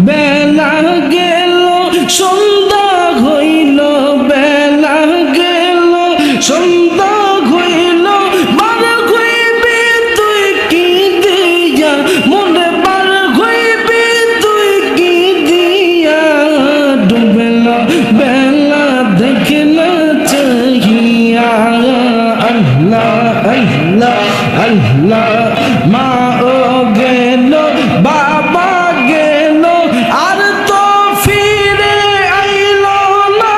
বেলা গেল সন্ধ্যা হইল, বেলা গেল সন্ধ্যা হইল, বার হইবি তুই কি দিয়া, মনে বার হইবি তুই কি দিয়া, ডুবেল বেলা দেখে না চাহিয়া। আল্লাহ আল্লাহ আল্লাহ, মা ও গেল, বাবা গেল, আর তো ফিরে আইল না,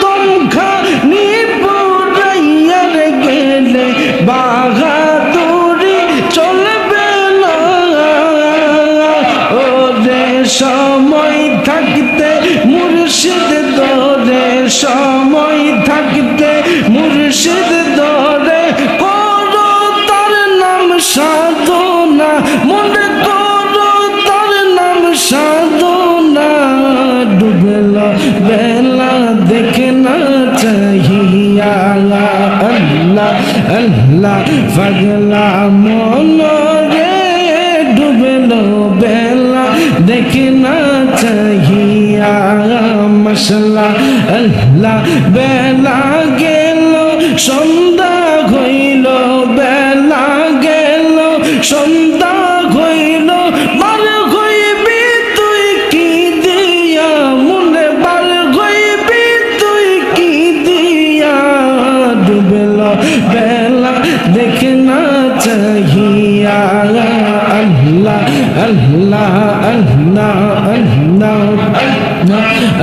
দমখানি পুরাইয়ার গেলে বাহাদুরি চলবে না। ওরে সময় থাকতে মুর্শিদ ধরে, সময় থাকতে মুর্শিদ ধরে, করো তার নাম সাধনা, মনে করো তার নাম সাধনা। ডুবেল বেলা দেখে না চাহিয়া। আল্লাহ আল্লাহ পাগলা মন রে, ডুবেল বেলা দেখে না চাহিয়া। মশলা আল্লাহ বেলা গেল সন্ধ্যা হইল, বেলা গেল সন্ধ্যা হইল, বার হইবি তুই কি দিয়া, মনে বার হইবি তুই কি দিয়া, ডুবেল বেলা দেখে না চাহিয়া। আল্লাহ আল্লাহ আল্লাহ আল্লাহ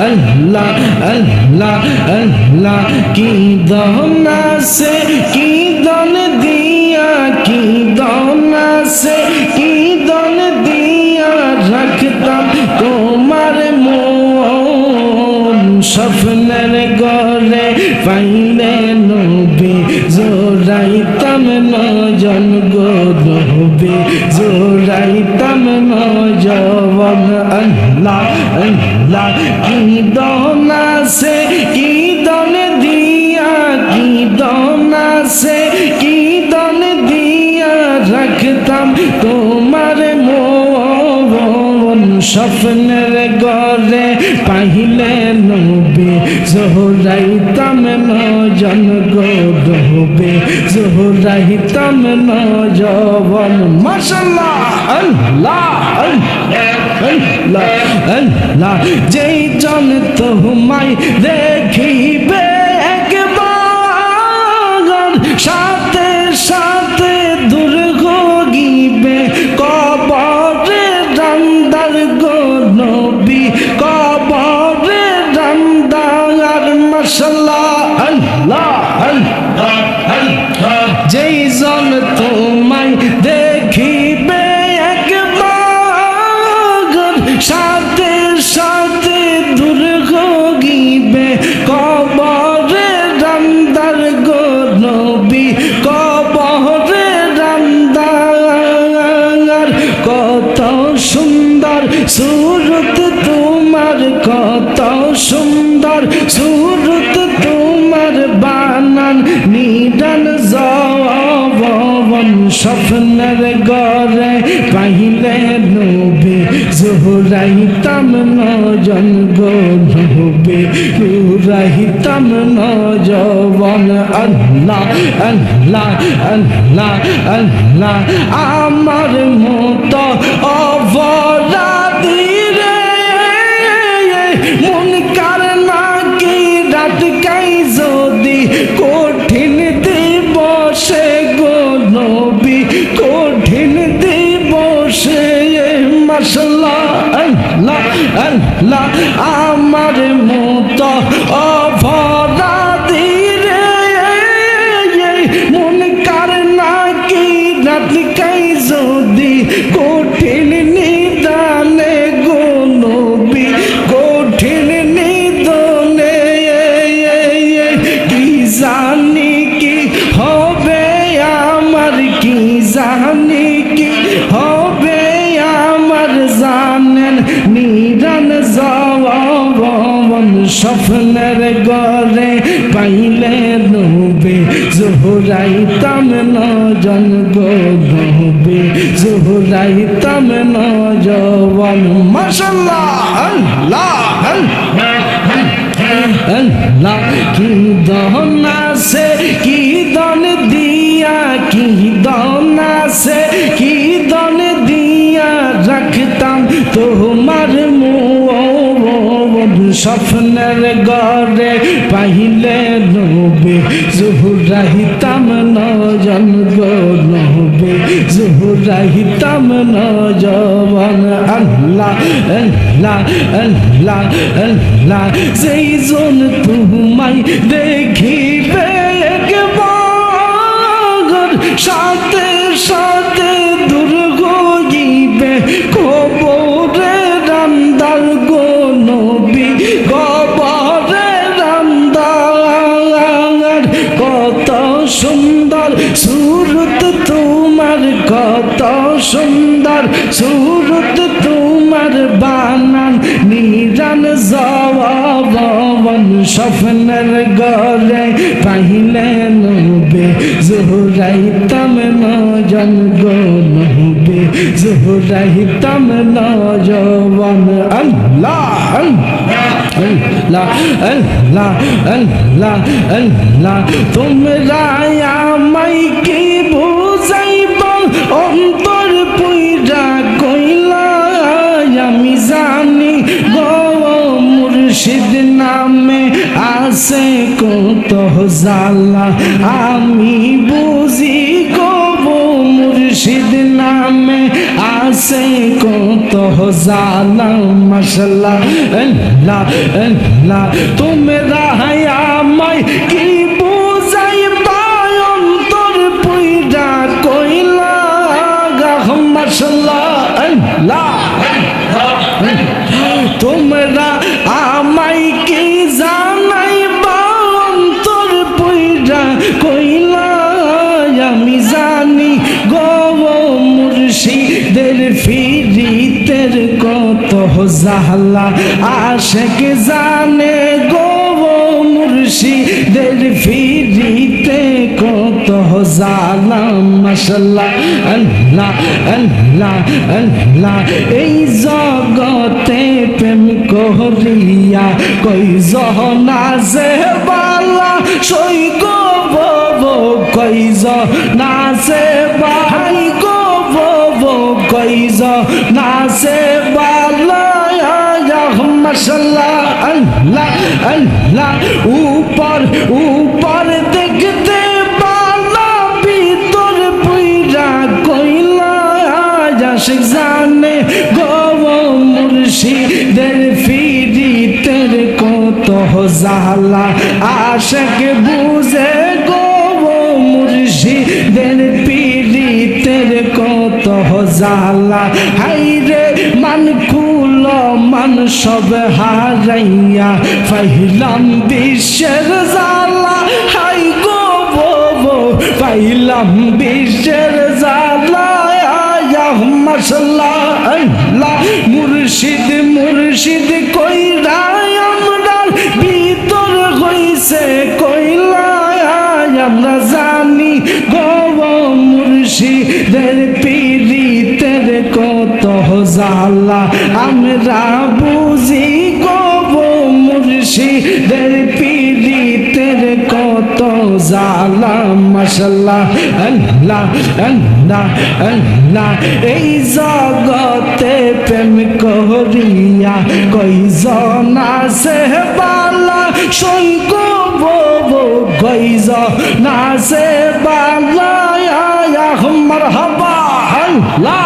আল্লাহ আল্লাহ আল্লাহ, কি দন আছে কি দন দিয়া, কি দন আছে কি দন দিয়া, রাখতাম তোমার মন, স্বপ্নের ঘরে পাইলে নবী, জোড়াইতাম নজন গো নবী, জোড়াইতাম নজন। আল্লাহ আল্লাহ, কি দন আছে কি দন দিয়া, কি দন আছে কি দন দিয়া, রাখতাম তোমার মন, স্বপ্নের ঘরে পাইলে নবী, জোড়াইতাম নজন গো নবী, জোড়াইতাম নজন। মাশাআল্লাহ আল্লাহ আল্লাহ আল্লাহ, যেই জন তোমায় দেখিবে একবার, সাথে সাথে দূর গিবে কবরে রান্দার গো নবী, কবরে রান্দার। মাশাআল্লাহ আল্লাহ আল্লাহ আল্লাহ, যেই জন তোমায় দেখিবে একবার, সাথে সাথে দূর গিবে কবরে রান্দার গো নবী, কবরে রান্দার। কত সুন্দর সুরত তোমার, কত সুন্দর সুরত তোমার, বানান নিদান যৌবন, স্বপ্নের ঘরে পাইলে নবী, জোড়াইতাম নজন গো নবী, জোড়াইতাম নজন। আল্লাহ আল্লাহ আল্লাহ আল্লাহ, আমার মতো অপরাধী রে, মন কার নাকি রাত কাই যদি, কঠিন দিবসে গো নবী, কঠিন দিবসে। মাশাআল্লাহ আল্লাহ আল্লাহ, আমার মতো অপরাধী রে, মন কার নাকি রাত কাই যদি, কঠিন নিদানে গো নবী, কঠিন নিদানে। কি জানি কি হবে আমার, কি জানি কি হবে আমার, জানেন নিদান যৌবন, স্বপ্নের ঘরে পাইলে নবী, জোহরাইতাম নজন গো নবী জোহরাইতাম নজওয়ান মাশাআল্লাহ আল্লাহ আল্লাহ কি দন আছে কি দন দিয়া কি দন আছে কি দন দিয়া রাখতাম তোমার স্বপ্নের ঘরে পাইলে নবী জোহরাইতাম নজন গো নবী জোহরাইতাম নজওয়ান আল্লাহ আল্লাহ আল্লাহ আল্লাহ যেই জন তোমায় দেখিবে একবার সাথে সাথে দূর হইবে কবরে রান্দার গো নবী কবরে রান্দার কত সুন্দর সুরত তোমার কত সুন্দর সুরত তোমার বানান নিরান জওয়ান স্বপ্নের ঘরে পাইলে নবী জোহরাইতাম নজন গো নবী জোহরাইতাম নজওয়ান আল্লাহ আল্লাহ আল্লাহ আল্লাহ আল্লাহ তোমরা আমায় কি বুঝাইব অন্তর পুইরা কইলা আমি জানি গো মুর্শিদ নামে আছে কত জালা আমি বুঝি গো মুর্শিদ নামে আছে কত জালা মাশাআল্লাহ আল্লাহ আল্লাহ তোমরা আমায় কি বুঝাইবা অন্তর পুইরা কইলা মাশাআল্লাহ আল্লাহ তোমরা আমায় কি জানাইবা অন্তর পুইরা কইলা আমি জানি গো মুর্শিদের ফিরিতের কত জালা আশেক জানে গো মুর্শিদের ফিরিতে কত জালা মাশাআল্লাহ আল্লাহ আল্লাহ আল্লাহ এই জগতে প্রেম করিয়া কই জহনা যে বালা সই গো বো কই জহনা যে ভাই গো বো কই জহনা যে বালা মাশাআল্লাহ আল্লাহ আল্লাহ উপর উপর দেখতে বালা ভিতর পুইরা কইলা আশিক জানে গো মুর্শিদের ফিরিতের কত জালা আশিক বুঝে গো মুর্শিদের পীড়িতের কত জালা হাইরে মান কুল মান সব হারাইয়া পাইলাম বিশ্বের জালা হাই গো বো পাইলাম বিশ্বের জালা মাশাআল্লাহ আল্লাহ মুর্শিদ মুর্শিদ কইরা আমরার ভিতর হইছে কইলা আমরা জানি গো মুর্শিদের পীড়িতের কত জালা আমরা বুঝি গো মুর্শিদের পীড়িতের কত জালা মাশাআল্লাহ আল্লাহ আল্লাহ আল্লাহ এই জগতে প্রেম করিয়া কইজন আছে বালা সই গো কইজন আছে বালা মারহাবা আল্লাহ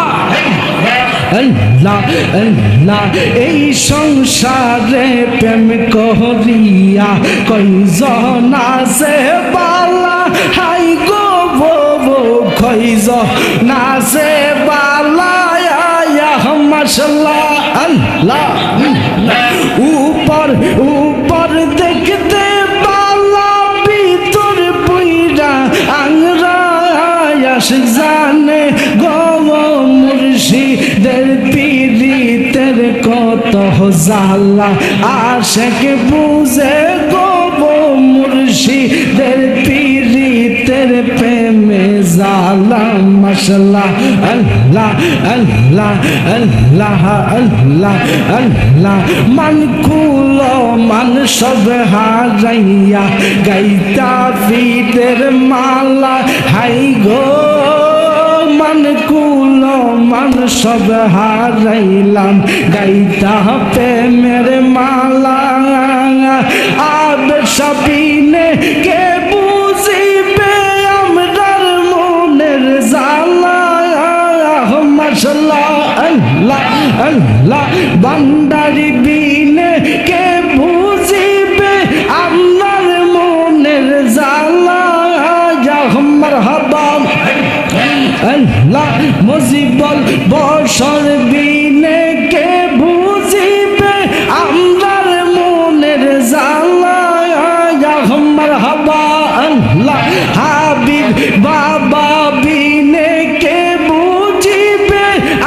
আল্লাহ আল্লাহ এই সংসারে প্রেম করিয়া কইজন আছে বালা হাই গো কইজন আছে বালা মাশাআল্লাহ আল্লাহ উপর উপর দেখতে বালা ভিতর পুইরা আংরা আশিক জানে গো মুর্শিদের পীড়িতের কত জালা আশিক বুঝে গো মুর্শিদের পীড়িতে নবীদের প্রেমে জালা মাশাআল্লাহ আল্লাহ আল্লাহ আল্লাহ আল্লাহ আল্লাহ মান কুলো মান সব হারাইয়া গাইতা ফিতের মালা হাই গো মান কুলো মান সব হারাইলাম গাইতা প্রেমের মালা আবে সাবিনে কে বুঝিবে আমরার মনের জালা মাশাআল্লাহ আল্লাহ আল্লাহ বান্দারি বিনে কে বুঝিবে আমরার মনের জালা মারহাবা আল্লাহ মুজিবল বশর বিনে কে বুঝিবে আমরার মনের জালা মারহাবা আল্লাহ হাবিব বাবা বিনে কে বুঝিবে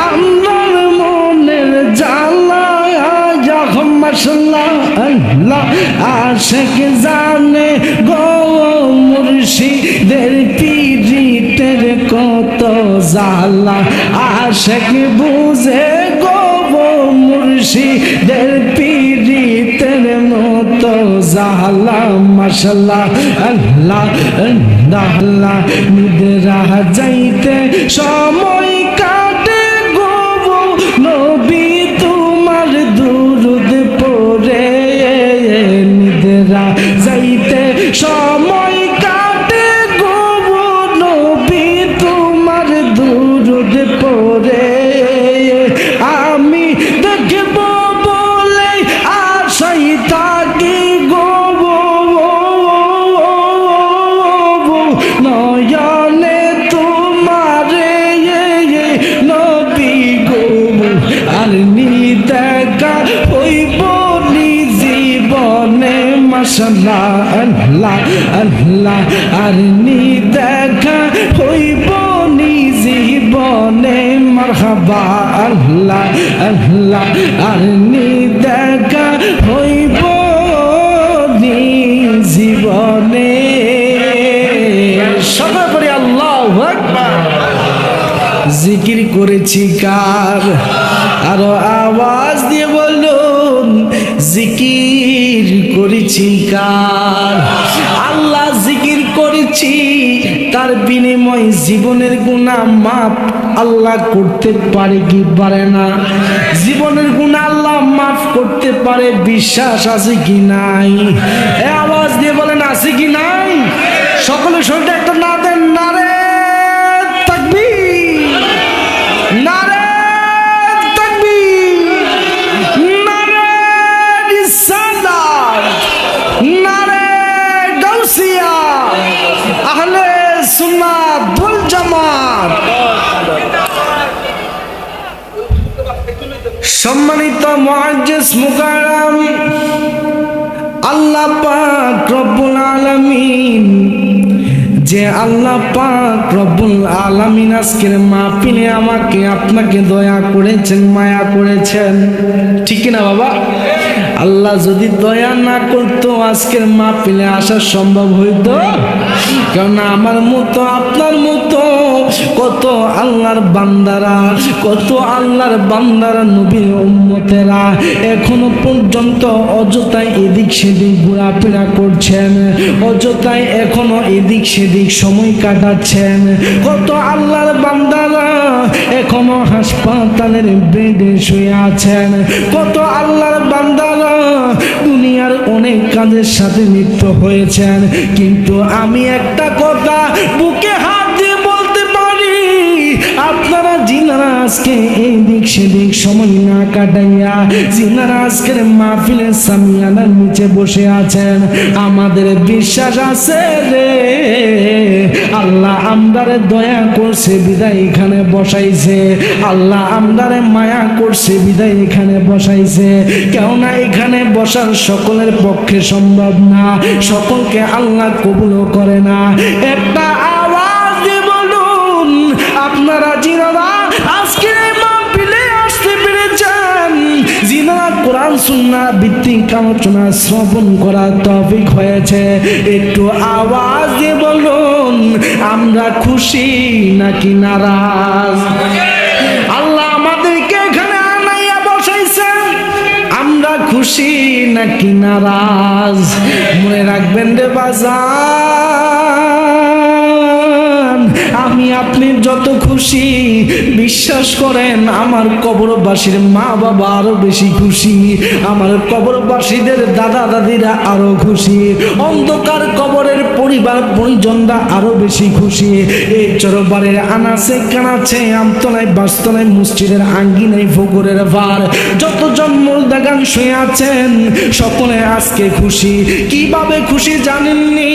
আমরার মনের জালা মাশাআল্লাহ আল্লাহ আশিক জানে গো মুর্শিদের পীরিতের কত জালা আশিক বুঝে গো মুর্শিদের পীরিতের মতো জালা মাশাআল্লাহ আল্লাহ আল্লাহ আল্লাহ নিদ্রা যাইতে সময় কাটে গো নবী তোমার দুরুদ পড়ে নিদ্রা যাইতে সময় কাটে গো নবী তোমার দুরুদ পড়ে আমি দেখব বলে আশাই থাকি গো নয়নে তোমারে নবী গো আর নি দেখা হইব নি জীবনে মাশাআল্লাহ আল্লাহ আল্লাহ আর নি দেখা হইব নি জীবনে মারহাবা আল্লাহ আল্লাহ আর নি দেখা হইব নি জীবনে সবাই পড়ি আল্লাহু আকবার জিকির করেছি কার আরো আওয়াজ দিয়ে বলুন জিকির করেছি কার আল্লাহ জিকির করেছি তার বিনিময় জীবনের গুনাহ মাফ আল্লাহ করতে পারে কি পারে না জীবনের গুনাহ আল্লাহ মাফ করতে পারে বিশ্বাস আছে কি নাই এ আওয়াজ দিয়ে বলেন আছে কি নাই সকলে শরীরটা একটা না দেন না রে তাকবীর নারে তাকবীর নারে রিসালাত নারে গাউসিয়া আহলে সুন্নাত ওয়াল জামাত সম্মানিত মুআজ্জিজ মুকাররম আল্লাহ পাক রব্বুল আলামিন যে আল্লাহ পাক রব্বুল আলামিন আজকের মাহফিলে আমাকে আপনাকে দয়া করেছেন মায়া করেছেন ঠিক না বাবা আল্লাহ যদি দয়া না করতো আজকের মাহফিলে আসা সম্ভব হইতো কারণ আমার মতো আপনার মতো কত আল্লাহর বান্দারা নবীর উম্মতেরা এখনো পর্যন্ত অযথায় এদিক সেদিক ঘোরাফেরা করছেন অযথায় এখনো এদিক সেদিক সময় কাটাচ্ছেন কত আল্লাহর বান্দারা এখনো হাসপাতালের বেডে শুয়ে আছেন কত আল্লাহর বান্দারা দুনিয়ার অনেক কাজের সাথে লিপ্ত হয়েছেন কিন্তু আমি একটা কথা বুকে হাত দিয়ে বলতে পারি আপনারা যিনারা আজকে এই দিক সেদিক সময় না কাটাইয়া যিনারা আজকের মাহফিলের সামিয়ানার নিচে বসে আছেন আমাদের বিশ্বাস আছে রে আল্লাহ আমদারে দয়া করছে বিদায় এখানে বসাইছে আল্লাহ আমদারে মায়া করছে বিদায় এখানে বসাইছে কেননা এখানে বসার সকলের পক্ষে সম্ভব না সকলকে আল্লাহ কবুল করে না একটা আওয়াজ দিয়ে বলুন আপনারা যিনারা আজকে মাহফিলে আসতে পেরেছেন যিনারা কোরআন সুন্নাহ ভিত্তিক আলোচনা শ্রবণ করার তৌফিক হয়েছে একটু আওয়াজ দিয়ে বলুন বলুন আমরা খুশি নাকি নারাজ? আল্লাহ আমাদেরকে এখানে আনাইয়া বসাইছেন, আমরা খুশি নাকি নারাজ? মনে রাখবেন রে বাজান, আমি আপনি যত খুশি, বিশ্বাস করেন আমার কবরবাসীর মা বাবা আরো বেশি খুশি, আমার কবরবাসীদের দাদা দাদিরা আরো খুশি, অন্ধকার কবরের পরিবার পরিজনরা আরো বেশি খুশি। এই চরবারের আনাচে কানাচে, আমতলায় বাসতলায়, মসজিদের আঙ্গিনায়, ফকরের ভার যতজন মুর্দাগান শুয়ে আছেন সকলে আজকে খুশি। কিভাবে খুশি জানেননি?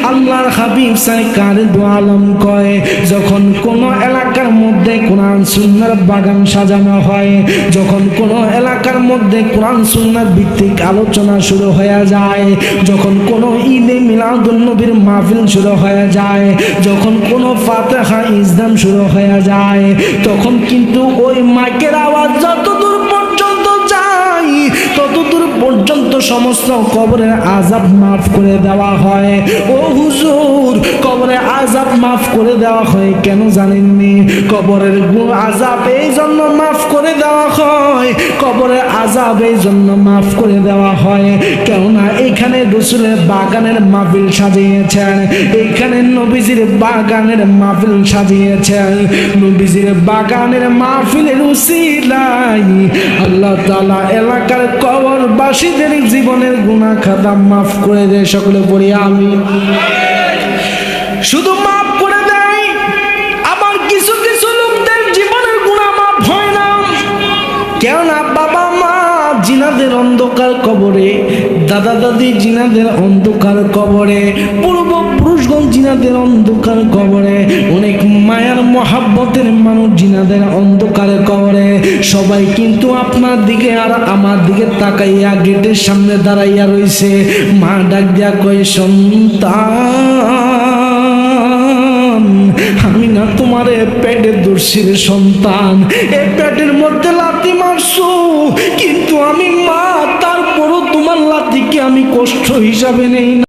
আল্লাহর হাবিব সরকার দু আলম কয়, যখন কোন এলাকার মধ্যে কোরআন সুন্নাহর বাগান সাজানো হয়, যখন কোন এলাকার মধ্যে কোরআন সুন্নাহ ভিত্তিক আলোচনা শুরু হয়ে যায়, যখন কোন ঈদে মিলাদুন নবীর মাহফিল শুরু হয়ে যায়, যখন কোন ফাতিহা ইসলাম শুরু হয়ে যায়, তখন কিন্তু ওই মাইকের আওয়াজ যতদূর পর্যন্ত যায় ততদূর পর্যন্ত সমস্ত কবরের আযাব মাফ করে দেওয়া হয়। ও হুজুর, কবরের আযাব মাফ করে দেওয়া হয় কেন জানেননি? কবরের আযাব এই জন্য মাফ করে দেওয়া হয়, কবরের আযাব এই জন্য মাফ করে দেওয়া হয় কেননা এখানে রাসূলের বাগানের মাহফিল সাজিয়েছেন, এখানে নবীজির বাগানের মাহফিল সাজিয়েছেন। নবীজির বাগানের মাহফিলের উসিলায় আল্লাহ তাআলা এলাকার কবরবাসীদের জীবনের গুনাহ খাতা মাফ করে দেয়। সকলে পড়ি আমিন। শুধু মাফ করে দেয়, আবার কিছু কিছু লোকদের জীবনের গুনাহ মাফ হয় না। কেননা বাবা মা জিনাদের অন্ধকার কবরে, দাদা দাদি জিনাদের অন্ধকার কবরে, পূর্বপুরুষগণ জিনাদের অন্ধকার কবরে, অনেক মায়ার মহাব্বতের মানুষ জিনাদের অন্ধকার কবরে। সবাই কিন্তু আপনার দিকে আর আমার দিকে তাকাইয়া গেটের সামনে দাঁড়াইয়া রইছে। মা ডাক দিয়া কয়, সন্তান, আমি না তোমারে পেটে দর্শির সন্তান, এই পেটের মধ্যে লাথি মারছো, কিন্তু আমি মা, তারপরও তোমার লাথিকে আমি কষ্ট হিসাবে নেই না।